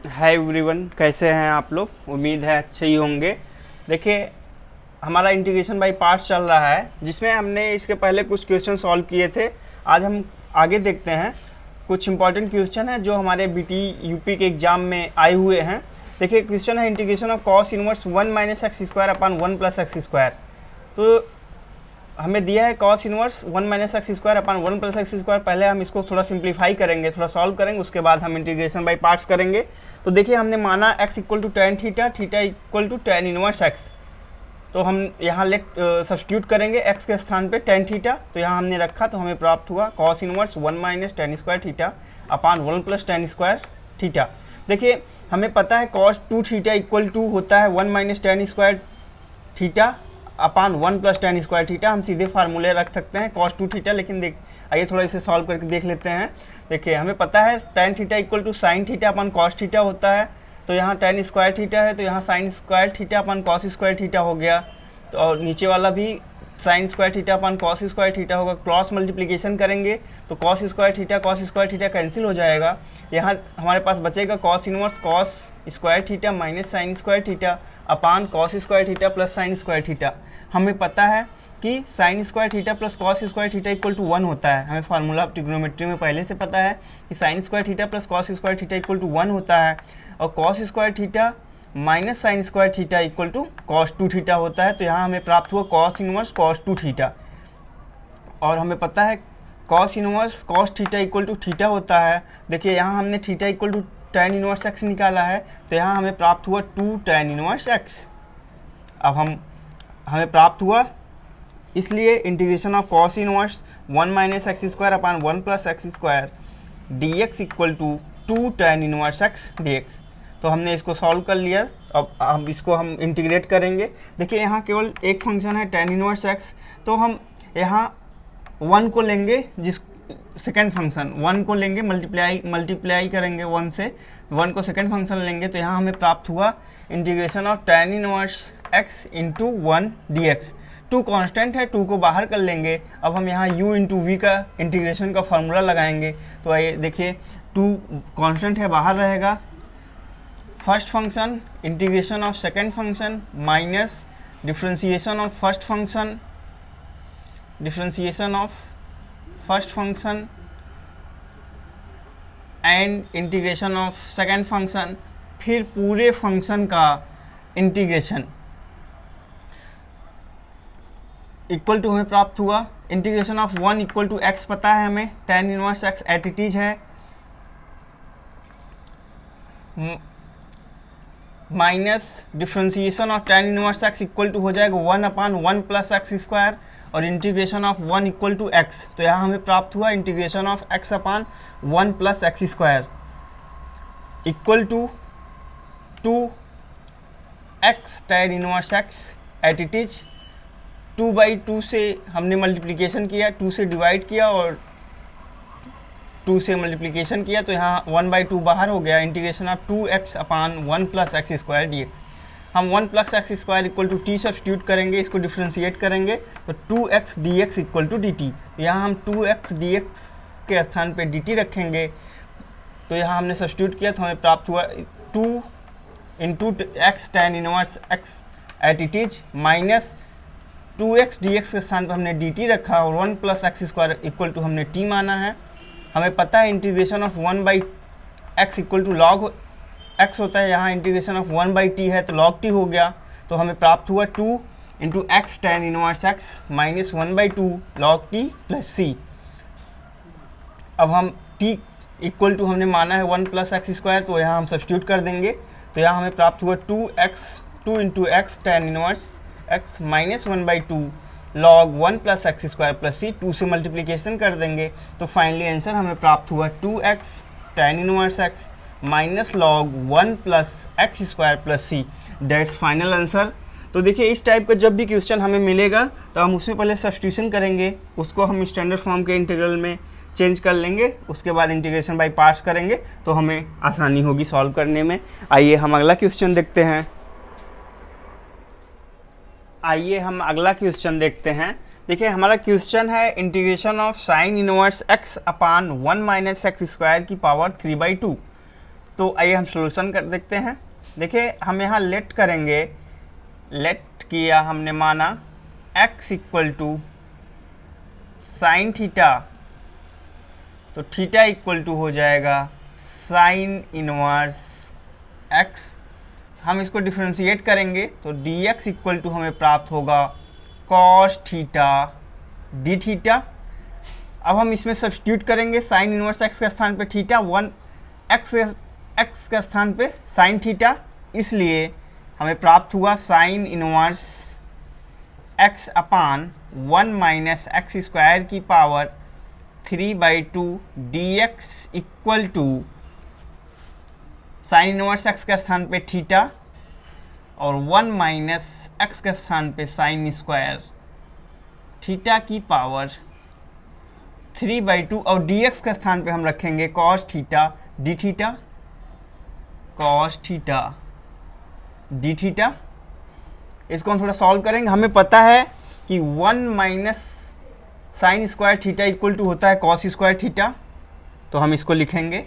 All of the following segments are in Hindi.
हाय एवरीवन, कैसे हैं आप लोग। उम्मीद है अच्छे ही होंगे। देखिए, हमारा इंटीग्रेशन बाय पार्ट्स चल रहा है, जिसमें हमने इसके पहले कुछ क्वेश्चन सॉल्व किए थे। आज हम आगे देखते हैं। कुछ इंपॉर्टेंट क्वेश्चन है जो हमारे बीटी यूपी के एग्जाम में आए हुए हैं। देखिए, क्वेश्चन है integration of cos inverse 1 minus x square upon 1 plus x square. तो हमें दिया है cos inverse 1 minus x square upon 1 plus x square. पहले हम इसको थोड़ा सिंप्लीफाई करेंगे, थोड़ा सॉल्व करेंगे, उसके बाद हम इंटीग्रेशन बाय पार्ट्स करेंगे। तो देखिए, हमने माना x equal to tan theta, theta equal to tan inverse X. तो हम यहाँ सब्स्टिट्यूट करेंगे x के स्थान पे टेन थीटा। तो यहाँ हमने रखा, तो हमें प्राप्त हुआ cos inverse 1 minus ten square theta upon 1 plus ten square theta. देखिए, हमें पता है कॉस 2 थीटा इक्वल टू होता है 1 minus ten square theta upon 1 plus ten square theta. हम सीधे फार्मूले रख सकते हैं कॉस 2 थीटा, लेकिन आइए थोड़ा इसे सॉल्व करके देख लेते हैं। देखिए, हमें पता है tan theta equal to sine theta upon cos theta होता है। तो यहाँ टेन स्क्वायर थीटा है, तो यहाँ sign square theta upon cos square theta हो गया। तो और नीचे वाला भी sign square theta upon cos square theta होगा। क्रॉस मल्टीप्लिकेशन करेंगे तो कॉस स्क्वायर थीटा कैंसिल हो जाएगा। यहाँ हमारे पास बचेगा cos inverse cos square theta minus sine square theta upon cos square theta plus sine square theta. हमें पता है कि sine square theta plus cos square theta equal to 1 होता है। हमें फार्मूला ऑफ ट्रिग्नोमेट्री में पहले से पता है कि sine square theta plus cos square theta equal to 1 होता है, और cos square theta minus sine square theta equal to cos 2 theta होता है। तो यहाँ हमें प्राप्त हुआ कॉस इनवर्स कॉस 2 थीटा, और हमें पता है cos inverse cos theta equal to theta होता है। देखिए, यहाँ हमने theta equal to tan inverse X निकाला है, तो यहाँ हमें प्राप्त हुआ 2 टेन इनवर्स एक्स। अब हमें प्राप्त हुआ, इसलिए integration of cos inverse 1 minus x square upon 1 plus x square D X equal to 2 tan inverse X D X. तो हमने इसको सॉल्व कर लिया। अब इसको हम इंटीग्रेट करेंगे। देखिए, यहाँ केवल एक फंक्शन है टेन इनवर्स एक्स, तो हम यहाँ 1 को लेंगे, जिस सेकेंड फंक्शन 1 को लेंगे, मल्टीप्लाई करेंगे 1 से, 1 को सेकेंड फंक्शन लेंगे। तो यहाँ हमें प्राप्त हुआ integration of ten inverse x into 1 D x. 2 constant है, 2 को बाहर कर लेंगे। अब हम यहाँ u इंटू वी का इंटीग्रेशन का फार्मूला लगाएंगे। तो आइए देखिए, 2 कॉन्स्टेंट है, बाहर रहेगा। First function integration of second function minus differentiation of first function, and integration of second function, फिर पूरे फंक्शन का इंटीग्रेशन इक्वल टू हमें प्राप्त हुआ integration of 1 equal to x. पता है हमें ten inverse x at it is है, minus differentiation of ten inverse x equal to हो जाएगा 1 अपान 1 प्लस एक्स स्क्वायर, और integration of 1 equal to x. तो यहाँ हमें प्राप्त हुआ integration of x upon 1 plus x square equal to 2 x ten inverse x at it is. 2/2 से हमने मल्टीप्लिकेशन किया, 2 से डिवाइड किया और 2 से मल्टीप्लिकेशन किया, तो यहाँ 1/2 बाहर हो गया। Integration of 2x upon 1 plus x square D X. हम 1 plus x square equal to T substitute करेंगे, इसको डिफ्रेंशिएट करेंगे, तो 2x dx equal to D T. यहाँ हम 2x dx के स्थान पे dt रखेंगे। तो यहाँ हमने सब्स्टिट्यूट किया, तो हमें प्राप्त हुआ 2 into x ten inverse x at it is minus 2x dx के स्थान पर हमने dt रखा, और 1 plus x square equal to हमने t माना है। हमें पता है integration of 1/x equal to log x होता है। यहाँ इंटीग्रेशन ऑफ 1/t है, तो log t हो गया। तो हमें प्राप्त हुआ 2 into x ten inverse x minus 1/2 log t plus c। अब हम t इक्वल टू हमने माना है 1 प्लस एक्स स्क्वायर, तो यहाँ हम सब्स्टिट्यूट कर देंगे। तो यहाँ हमें प्राप्त हुआ 2 into x ten inverse x minus 1/2 log 1 plus x square plus C. 2 से मल्टीप्लिकेशन कर देंगे, तो फाइनली आंसर हमें प्राप्त हुआ 2x ten inverse x minus log 1 plus x square plus C. That's final answer. तो देखिए, इस टाइप का जब भी क्वेश्चन हमें मिलेगा, तो हम उसमें पहले सब्स्टिट्यूशन करेंगे, उसको हम स्टैंडर्ड फॉर्म के इंटीग्रल में चेंज कर लेंगे, उसके बाद इंटीग्रेशन बाय पार्ट्स करेंगे, तो हमें आसानी होगी सॉल्व करने में। आइए हम अगला क्वेश्चन देखते हैं। देखते हैं। देखिए, हमारा क्वेश्चन है integration of sign inverse x upon 1 minus x square की पावर 3/2। तो आइए हम सॉल्यूशन कर देखते हैं। देखिए हम यहाँ लेट करेंगे, लेट किया हमने, माना x equal to sine theta, तो थीटा इक्वल टू हो जाएगा साइन इनवर्स x। हम इसको डिफ्रेंशिएट करेंगे तो dx इक्वल टू हमें प्राप्त होगा cos थीटा डी थीटा। अब हम इसमें सब्स्टिट्यूट करेंगे, साइन इनवर्स x के स्थान पे थीटा, 1 x के स्थान पे साइन थीटा, इसलिए हमें प्राप्त हुआ sine inverse x upon 1 minus x square की power 3/2 dx equal to sine inverse x के स्थान पे थीटा और 1 माइनस एक्स के स्थान पे साइन स्क्वायर थीटा की पावर 3/2 और dx के स्थान पे हम रखेंगे cos theta D theta, cos theta D theta. इसको हम थोड़ा सॉल्व करेंगे। हमें पता है कि 1 minus sine square theta equal to होता है cos स्क्वायर थीटा, तो हम इसको लिखेंगे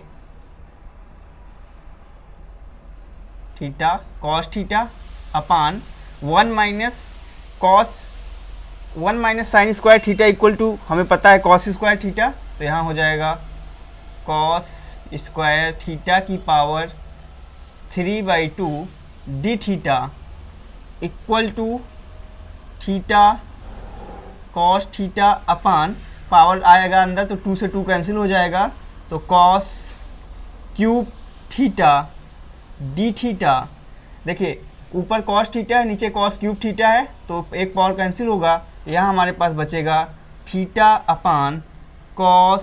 theta cos theta upon 1 minus sine square theta equal to हमें पता है cos स्क्वायर थीटा, तो यहाँ हो जाएगा cos स्क्वायर थीटा की power 3/2 D theta equal to theta cos theta upon, power आएगा अंदर तो 2 से 2 कैंसिल हो जाएगा, तो cos cube theta D theta. देखिए ऊपर cos थीटा है, नीचे cos क्यूब थीटा है, तो एक पावर कैंसिल होगा, यहाँ हमारे पास बचेगा theta upon cos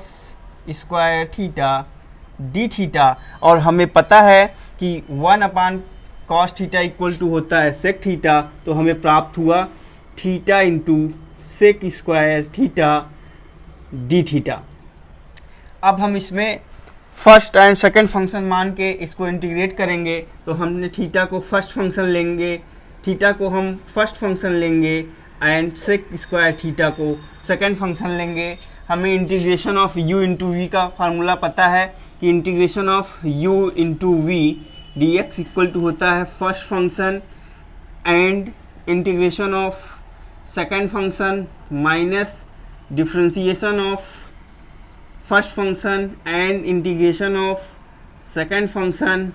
square theta D theta. और हमें पता है कि 1 upon cos theta equal to होता है सेक थीटा, तो हमें प्राप्त हुआ theta into sec square theta D theta. अब हम इसमें फर्स्ट एंड सेकंड फंक्शन मान के इसको इंटीग्रेट करेंगे, तो हमने थीटा को फर्स्ट फंक्शन लेंगे, थीटा को हम फर्स्ट फंक्शन लेंगे एंड सेक स्क्वायर थीटा को सेकंड फंक्शन लेंगे। हमें integration of u into V का फार्मूला पता है कि integration of u into V D X equal to होता है first function and integration of second function minus differentiation of first function and integration of second function,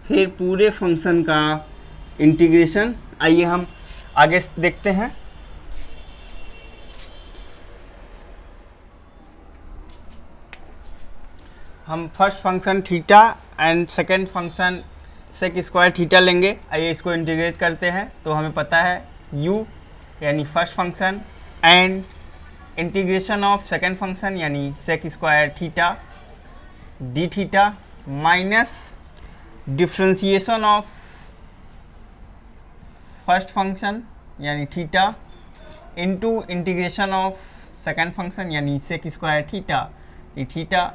फिर पूरे फंक्शन का इंटीग्रेशन। आइए हम आगे देखते हैं। हम first function theta and second function sec square theta लेंगे। आइए इसको इंटीग्रेट करते हैं, तो हमें पता है u यानी first function and integration of second function यानी sec square theta D theta minus differentiation of first function यानी theta into integration of second function यानी sec square theta D theta,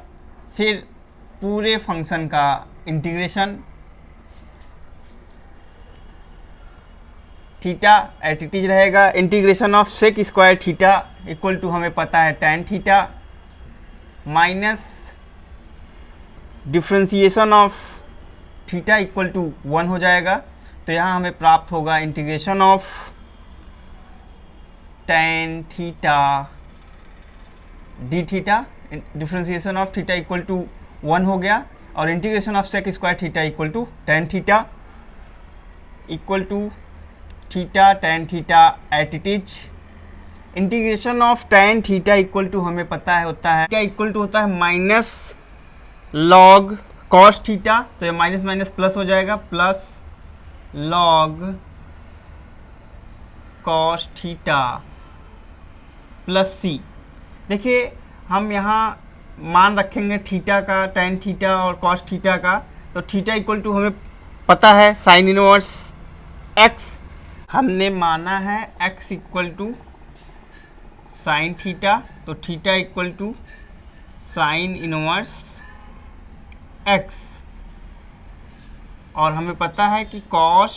फिर पूरे फंक्शन का integration. Theta at it is रहेगा, integration of sec square theta equal to हमें पता है tan theta minus differentiation of theta equal to 1 हो जाएगा, तो यहाँ हमें प्राप्त होगा integration of tan theta D theta, differentiation of theta equal to 1 हो गया, और integration of sec square theta equal to tan theta equal to theta tan theta at it is. Integration of tan theta equal to हमें पता है होता है क्या इक्वल टू होता है माइनस लॉग cos थीटा, तो ये माइनस माइनस प्लस हो जाएगा, plus log cos theta plus C. देखिए हम यहाँ मान रखेंगे थीटा का, tan थीटा और cos थीटा का, तो थीटा इक्वल टू हमें पता है साइन इनवर्स x, हमने माना है x equal to sine theta, तो theta equal to sine inverse x, और हमें पता है कि cos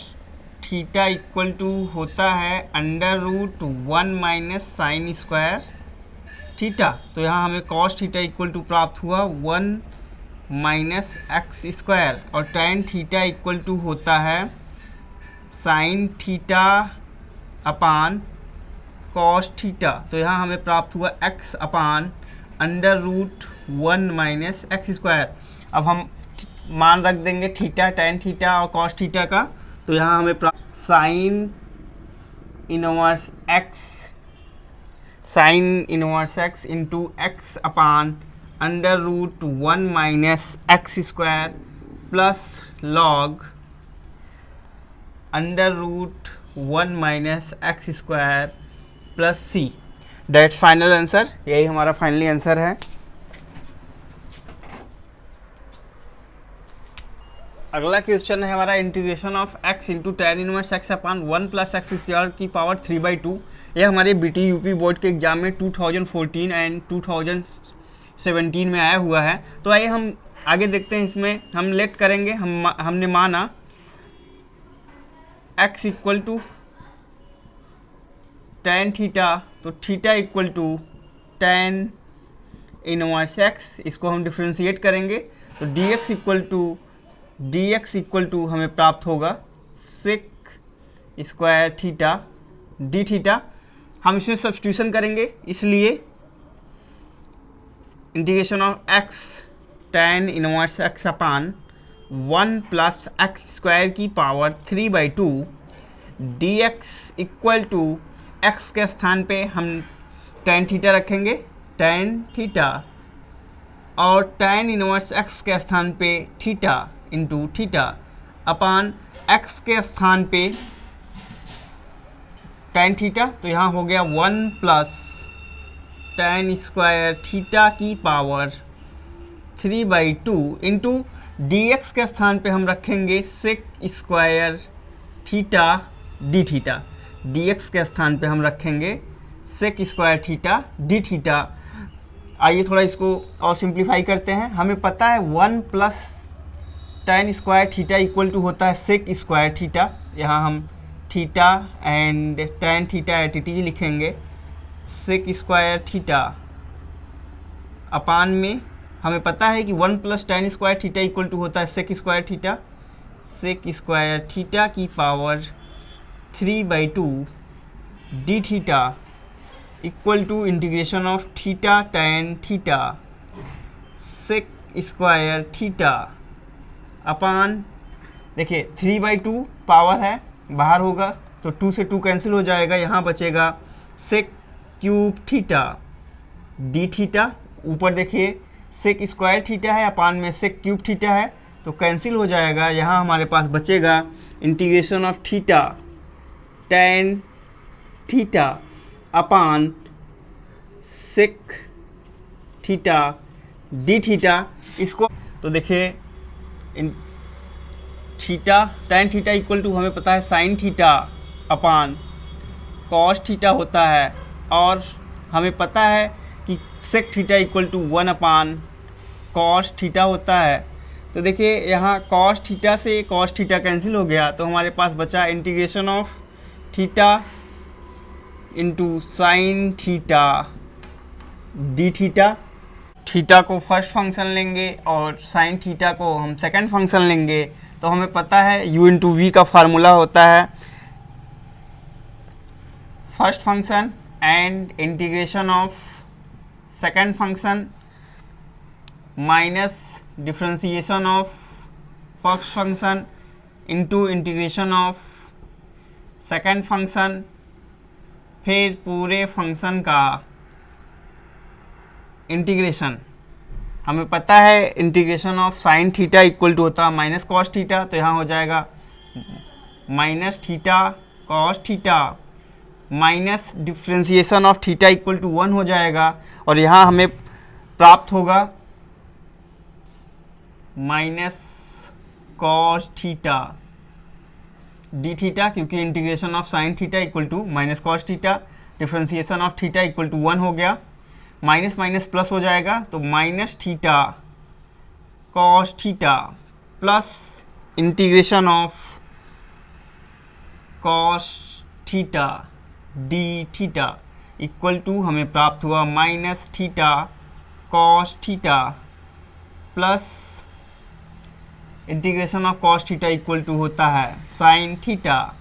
थीटा इक्वल टू होता है √1 माइनस साइन स्क्वायर थीटा, तो यहाँ हमें cos थीटा इक्वल टू प्राप्त हुआ 1 माइनस एक्स स्क्वायर और tan थीटा इक्वल टू होता है sin theta upon cos theta. तो यहाँ हमें प्राप्त हुआ x upon under root 1 minus x square. अब हम मान रख देंगे थीटा, tan थीटा और cos थीटा का। तो यहाँ हमें प्राप्त sine inverse x into x upon under root 1 minus x square plus log under root 1 minus x square plus C. That's final answer. यही हमारा फाइनली आंसर है। अगला क्वेश्चन है हमारा integration of x into ten inverse x upon 1 plus x square की पावर 3/2। यह हमारे BT UP बोर्ड के एग्जाम में 2014 एंड 2017 में आया हुआ है। तो आइए हम आगे देखते हैं। इसमें हम लेट करेंगे, हमने माना x equal to tan theta, तो theta equal to tan inverse x. इसको हम डिफ्रेंशिएट करेंगे तो dx इक्वल टू हमें प्राप्त होगा sec square theta D theta. हम इसमें सब्स्टिट्यूशन करेंगे, इसलिए integration of x tan inverse x upon 1 plus x square की power 3/2 dx equal to x के स्थान पे हम tan थीटा रखेंगे, tan थीटा, और tan इनवर्स x के स्थान पे theta into theta upon x के स्थान पे tan थीटा। तो यहाँ हो गया 1 प्लस tan स्क्वायर थीटा की पावर 3/2 इंटू dx के स्थान पे हम रखेंगे sec square theta D theta. dx के स्थान पे हम रखेंगे sec square theta D theta. आइए थोड़ा इसको और सिंप्लीफाई करते हैं। हमें पता है 1 plus tan square theta equal to होता है सेक स्क्वायर थीटा। यहाँ हम theta and tan theta at it is लिखेंगे। सेक स्क्वायर थीटा अपान में हमें पता है कि 1 plus tan square theta equal to होता है sec square theta. Sec square theta की power 3/2 D theta equal to integration of theta tan theta sec square theta upon, देखिए 3/2 पावर है, बाहर होगा तो 2 से 2 कैंसिल हो जाएगा। यहाँ बचेगा sec cube theta D theta. ऊपर देखिए सेक स्क्वायर थीटा है, अपान में सेक क्यूब थीटा है, तो कैंसिल हो जाएगा। यहाँ हमारे पास बचेगा integration of theta tan theta upon sec theta D theta. इसको तो देखिए theta tan theta equal to हमें पता है sine theta upon cos theta होता है, और हमें पता है कि sec theta equal to 1 upon cos theta होता है। तो देखिए यहाँ कॉस थीटा से कॉस थीटा कैंसिल हो गया, तो हमारे पास बचा integration of theta into sine theta D theta. Theta को फर्स्ट फंक्शन लेंगे और साइन थीटा को हम सेकंड फंक्शन लेंगे। तो हमें पता है u इंटू वी का फार्मूला होता है first function and integration of second function minus differentiation of first function into integration of second function, फिर पूरे फंक्शन का इंटीग्रेशन। हमें पता है integration of sine theta equal to होता है माइनस कॉस थीटा। तो यहाँ हो जाएगा minus theta cos theta minus differentiation of theta equal to 1 हो जाएगा, और यहाँ हमें प्राप्त होगा minus cos theta D theta, क्योंकि integration of sine theta equal to minus cos theta, differentiation of theta equal to 1 हो गया, माइनस माइनस प्लस हो जाएगा, तो minus theta cos theta plus integration of cos theta D theta equal to हमें प्राप्त हुआ minus theta cos theta plus integration of cos theta equal to होता है साइन थीटा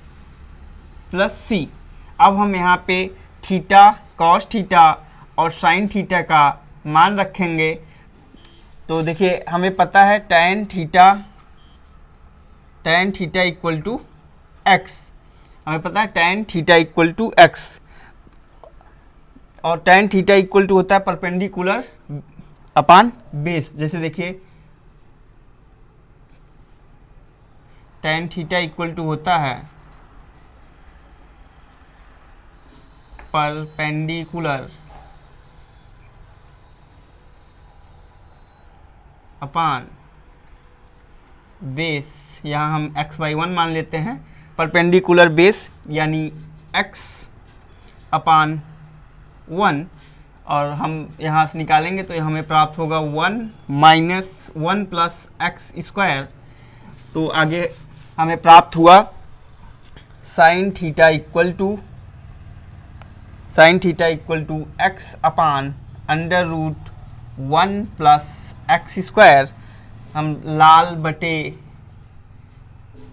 प्लस सी। अब हम यहाँ पे थीटा, कॉस थीटा और साइन थीटा का मान रखेंगे। तो देखिए हमें पता है tan theta equal to X, हमें पता है tan theta equal to X, और tan थीटा इक्वल टू होता है परपेंडिकुलर अपान बेस। जैसे देखिए tan थीटा इक्वल टू होता है परपेंडिकुलर अपान बेस, यहाँ हम x/1 मान लेते हैं, परपेंडिकुलर बेस यानी x अपान 1, और हम यहाँ से निकालेंगे तो हमें प्राप्त होगा 1 माइनस 1 प्लस एक्स स्क्वायर। तो आगे हमें प्राप्त हुआ sine theta equal to X upon under root 1 plus x square. हम लाल बटे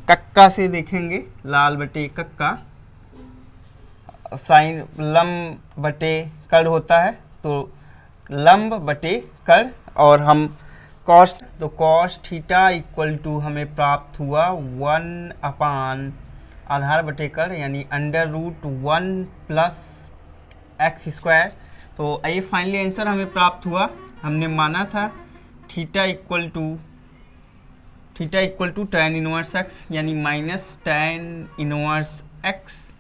कक्का से देखेंगे, लाल बटे कक्का, साइन लंब बटे कड़ होता है, तो लंब बटे कड़, और हम कॉस थीटा इक्वल टू हमें प्राप्त हुआ 1 अपान आधार बटे कड़ यानी under root 1 plus x square. तो ये फाइनली आंसर हमें प्राप्त हुआ। हमने माना था theta equal to tan inverse x यानी minus tan inverse x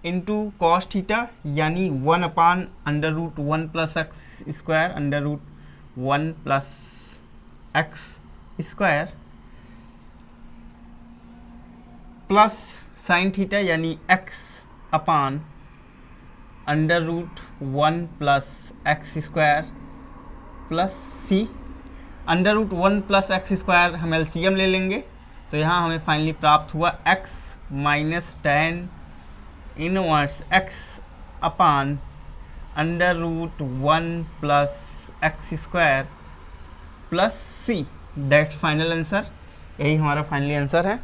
into cos theta यानी 1 upon under root 1 plus x square, under root 1 plus x square, plus sine theta यानी x upon under root 1 plus x square plus c. Under root 1 plus x square हम एलसीएम ले लेंगे, तो यहाँ हमें फाइनली प्राप्त हुआ x minus tan inverse x upon under root 1 plus x square plus C. That final answer, यही हमारा फाइनली आंसर है।